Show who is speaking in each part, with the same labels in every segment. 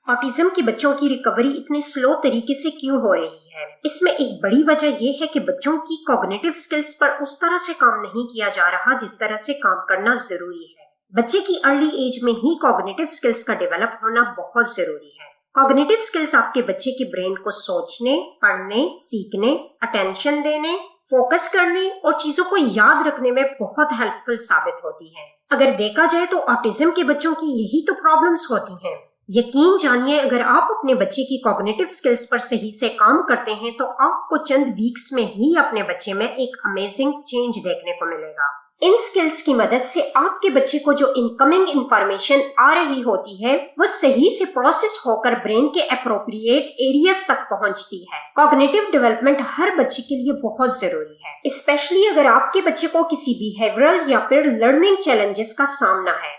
Speaker 1: Autism के बच्चों की रिकवरी इतने स्लो तरीके से क्यों हो रही है? इसमें एक बड़ी वजह यह है कि बच्चों की कॉग्निटिव स्किल्स पर उस तरह से काम नहीं किया जा रहा जिस तरह से काम करना जरूरी है। बच्चे की अर्ली एज में ही कॉग्निटिव स्किल्स का डेवलप होना बहुत जरूरी है। कॉग्निटिव स्किल्स आपके बच्चे के ब्रेन को सोचने, पढ़ने, सीखने, अटेंशन देने, फोकस करने और चीजों को याद रखने में बहुत हेल्पफुल साबित होती है। अगर देखा जाए तो ऑटिज्म के बच्चों की यही तो प्रॉब्लम्स होती हैं। यकीन जानिए, अगर आप अपने बच्चे की कॉग्निटिव स्किल्स पर सही से काम करते हैं तो आपको चंद वीक्स में ही अपने बच्चे में एक अमेजिंग चेंज देखने को मिलेगा। इन स्किल्स की मदद से आपके बच्चे को जो इनकमिंग इंफॉर्मेशन आ रही होती है वो सही से प्रोसेस होकर ब्रेन के अप्रोप्रिएट एरियाज तक पहुंचती है। कॉग्निटिव डेवलपमेंट हर बच्चे के लिए बहुत जरूरी है, स्पेशली अगर आपके बच्चे को किसी बिहेवियरल या फिर लर्निंग चैलेंजेस का सामना है।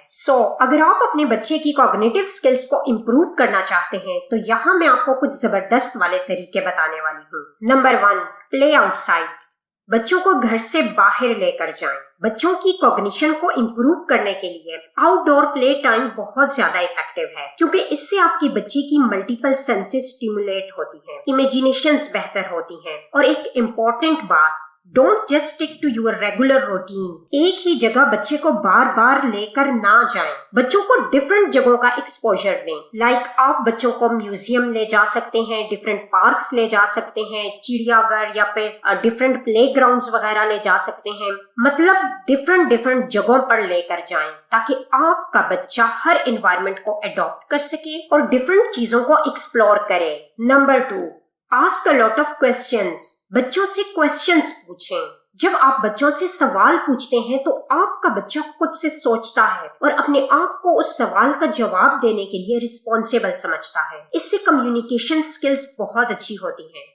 Speaker 1: अगर आप अपने बच्चे की कॉग्निटिव स्किल्स को इम्प्रूव करना चाहते हैं तो यहाँ मैं आपको कुछ जबरदस्त वाले तरीके बताने वाली हूँ। Number 1, play outside. बच्चों को घर से बाहर लेकर जाएं। बच्चों की कॉग्निशन को इम्प्रूव करने के लिए आउटडोर प्ले टाइम बहुत ज्यादा इफेक्टिव है, क्योंकि इससे आपकी बच्ची की मल्टीपल सेंसेस स्टिमुलेट होती हैं, इमेजिनेशंस बेहतर होती हैं और एक इम्पोर्टेंट बात, don't just stick to your regular routine. एक ही जगह बच्चे को बार बार लेकर ना जाएं। बच्चों को डिफरेंट जगहों का एक्सपोजर दें। आप बच्चों को म्यूजियम ले जा सकते हैं, डिफरेंट पार्क्स ले जा सकते हैं, चिड़ियाघर या फिर डिफरेंट प्लेग्राउंड्स वगैरह ले जा सकते हैं। मतलब डिफरेंट जगहों पर लेकर जाएं ताकि आपका बच्चा हर एनवायरनमेंट को अडॉप्ट कर सके और डिफरेंट चीजों को एक्सप्लोर करे। Number 2, ask a lot of questions. बच्चों से क्वेश्चंस पूछें। जब आप बच्चों से सवाल पूछते हैं तो आपका बच्चा खुद से सोचता है और अपने आप को उस सवाल का जवाब देने के लिए रिस्पॉन्सिबल समझता है। इससे कम्युनिकेशन स्किल्स बहुत अच्छी होती हैं।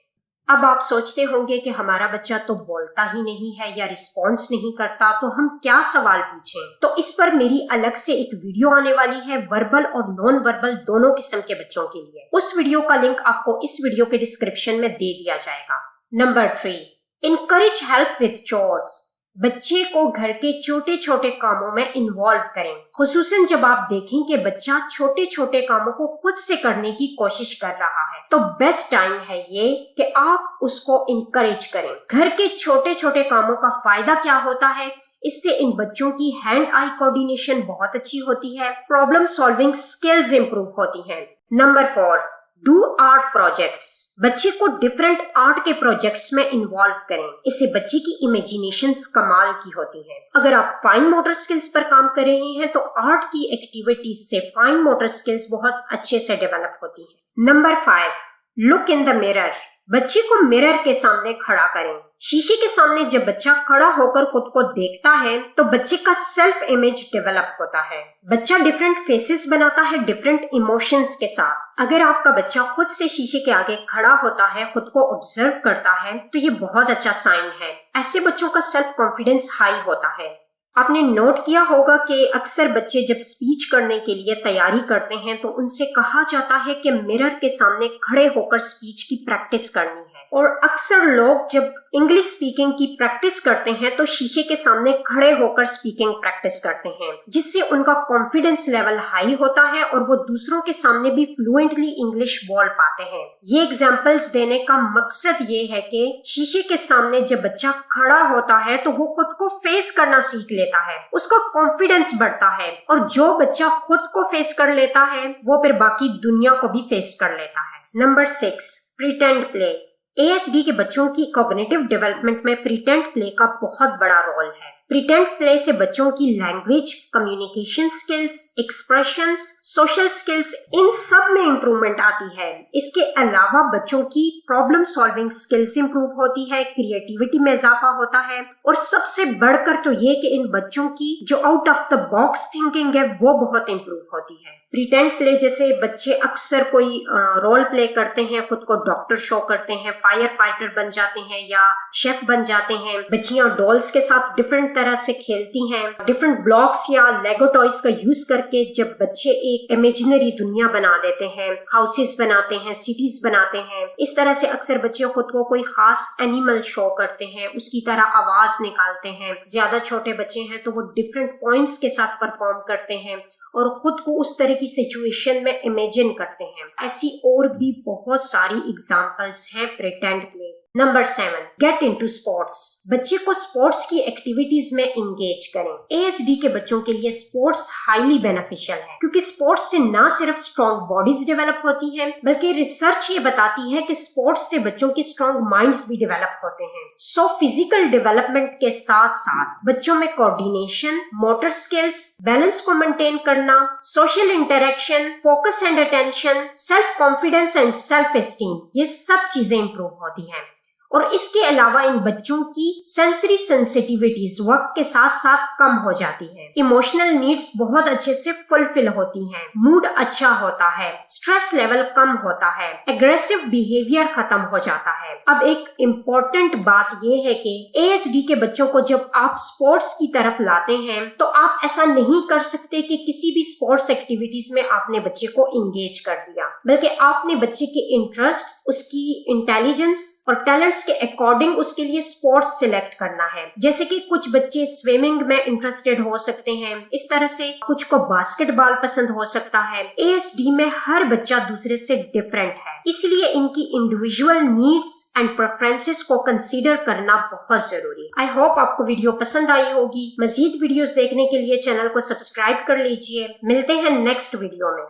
Speaker 1: अब आप सोचते होंगे कि हमारा बच्चा तो बोलता ही नहीं है या रिस्पॉन्स नहीं करता, तो हम क्या सवाल पूछें? तो इस पर मेरी अलग से एक वीडियो आने वाली है, वर्बल और नॉन वर्बल दोनों किस्म के बच्चों के लिए। उस वीडियो का लिंक आपको इस वीडियो के डिस्क्रिप्शन में दे दिया जाएगा। Number 3, encourage help with chores. बच्चे को घर के छोटे छोटे कामों में इन्वॉल्व करें, खुसूसन जब आप देखें कि बच्चा छोटे छोटे कामों को खुद से करने की कोशिश कर रहा है, तो बेस्ट टाइम है ये कि आप उसको इनकरेज करें। घर के छोटे छोटे कामों का फायदा क्या होता है? इससे इन बच्चों की हैंड आई कोऑर्डिनेशन बहुत अच्छी होती है, प्रॉब्लम सॉल्विंग स्किल्स इंप्रूव होती हैं। Number 4, do art projects. बच्चे को डिफरेंट आर्ट के प्रोजेक्ट्स में इन्वॉल्व करें। इससे बच्चे की इमेजिनेशंस कमाल की होती है। अगर आप फाइन मोटर स्किल्स पर काम कर रहे हैं तो आर्ट की एक्टिविटीज से फाइन मोटर स्किल्स बहुत अच्छे से डेवलप होती हैं। Number 5, look in the mirror. बच्चे को मिरर के सामने खड़ा करें। शीशे के सामने जब बच्चा खड़ा होकर खुद को देखता है तो बच्चे का सेल्फ इमेज डेवलप होता है। बच्चा डिफरेंट फेसेस बनाता है डिफरेंट इमोशंस के साथ। अगर आपका बच्चा खुद से शीशे के आगे खड़ा होता है, खुद को ऑब्जर्व करता है, तो ये बहुत अच्छा साइन है। ऐसे बच्चों का सेल्फ कॉन्फिडेंस हाई होता है। आपने नोट किया होगा कि अक्सर बच्चे जब स्पीच करने के लिए तैयारी करते हैं तो उनसे कहा जाता है कि मिरर के सामने खड़े होकर स्पीच की प्रैक्टिस करनी है। और अक्सर लोग जब इंग्लिश स्पीकिंग की प्रैक्टिस करते हैं तो शीशे के सामने खड़े होकर स्पीकिंग प्रैक्टिस करते हैं, जिससे उनका कॉन्फिडेंस लेवल हाई होता है और वो दूसरों के सामने भी फ्लुएंटली इंग्लिश बोल पाते हैं। ये एग्जांपल्स देने का मकसद ये है कि शीशे के सामने जब बच्चा खड़ा होता है तो वो खुद को फेस करना सीख लेता है, उसका कॉन्फिडेंस बढ़ता है, और जो बच्चा खुद को फेस कर लेता है वो फिर बाकी दुनिया को भी फेस कर लेता है। Number 6, pretend play. AHD के बच्चों की कॉग्निटिव डेवलपमेंट में प्रिटेंड प्ले का बहुत बड़ा रोल है। प्रिटेंड प्ले से बच्चों की language, communication skills, expressions, social skills, इन सब में इम्प्रूवमेंट आती है। इसके अलावा बच्चों की प्रॉब्लम सॉल्विंग स्किल्स इम्प्रूव होती है, क्रिएटिविटी में इजाफा होता है, और सबसे बढ़कर तो ये कि इन बच्चों की जो out of the box thinking है वो बहुत इम्प्रूव होती है। प्रिटेंड प्ले जैसे बच्चे अक्सर कोई रोल प्ले करते हैं, खुद को डॉक्टर शो करते हैं, फायर फाइटर बन जाते हैं या शेफ बन जाते हैं। बच्चियां डॉल्स के साथ डिफरेंट तरह से खेलती हैं। डिफरेंट ब्लॉक्स या लेगो टॉयज का यूज करके जब बच्चे एक इमेजिनरी दुनिया बना देते हैं, हाउसेस बनाते हैं, सिटीज बनाते हैं, इस तरह से अक्सर बच्चे खुद को कोई खास एनिमल शो करते हैं, उसकी तरह आवाज निकालते हैं। ज्यादा छोटे बच्चे हैं तो वो डिफरेंट पॉइंट्स के साथ परफॉर्म करते हैं और खुद को उस तरीके की सिचुएशन में इमेजिन करते हैं। ऐसी और भी बहुत सारी एग्जाम्पल्स हैं pretend play. Number 7, get into sports. बच्चे को स्पोर्ट्स की एक्टिविटीज में इंगेज करें। ASD के बच्चों के लिए स्पोर्ट्स हाईली बेनिफिशियल है, क्योंकि स्पोर्ट्स से न सिर्फ स्ट्रॉन्ग बॉडीज डेवलप होती हैं, बल्कि रिसर्च ये बताती है कि स्पोर्ट्स से बच्चों की स्ट्रॉन्ग माइंड्स भी डेवलप होते हैं। सो फिजिकल डेवलपमेंट के साथ साथ बच्चों में कोऑर्डिनेशन, मोटर स्किल्स, बैलेंस को मेंटेन करना, social interaction, focus and attention, self confidence and self esteem, ये सब चीजें इंप्रूव होती हैं। और इसके अलावा इन बच्चों की सेंसरी सेंसिटिविटीज वक्त के साथ साथ कम हो जाती है। इमोशनल नीड्स बहुत अच्छे से फुलफिल होती हैं, मूड अच्छा होता है, स्ट्रेस लेवल कम होता है, एग्रेसिव बिहेवियर खत्म हो जाता है। अब एक इम्पोर्टेंट बात यह है कि ASD के बच्चों को जब आप स्पोर्ट्स की तरफ लाते हैं तो आप ऐसा नहीं कर सकते कि किसी भी स्पोर्ट्स एक्टिविटीज में आपने बच्चे को इंगेज कर दिया, बल्कि आपने बच्चे के इंटरेस्ट, उसकी इंटेलिजेंस और टैलेंट्स के अकॉर्डिंग उसके लिए स्पोर्ट्स सिलेक्ट करना है। जैसे कि कुछ बच्चे स्विमिंग में इंटरेस्टेड हो सकते हैं, इस तरह से कुछ को बास्केटबॉल पसंद हो सकता है। ASD में हर बच्चा दूसरे से डिफरेंट है, इसलिए इनकी इंडिविजुअल नीड्स एंड प्रेफरेंसेस को कंसीडर करना बहुत जरूरी है। आई होप आपको वीडियो पसंद आई होगी। मजीद वीडियोस देखने के लिए चैनल को सब्सक्राइब कर लीजिए। मिलते हैं नेक्स्ट वीडियो में।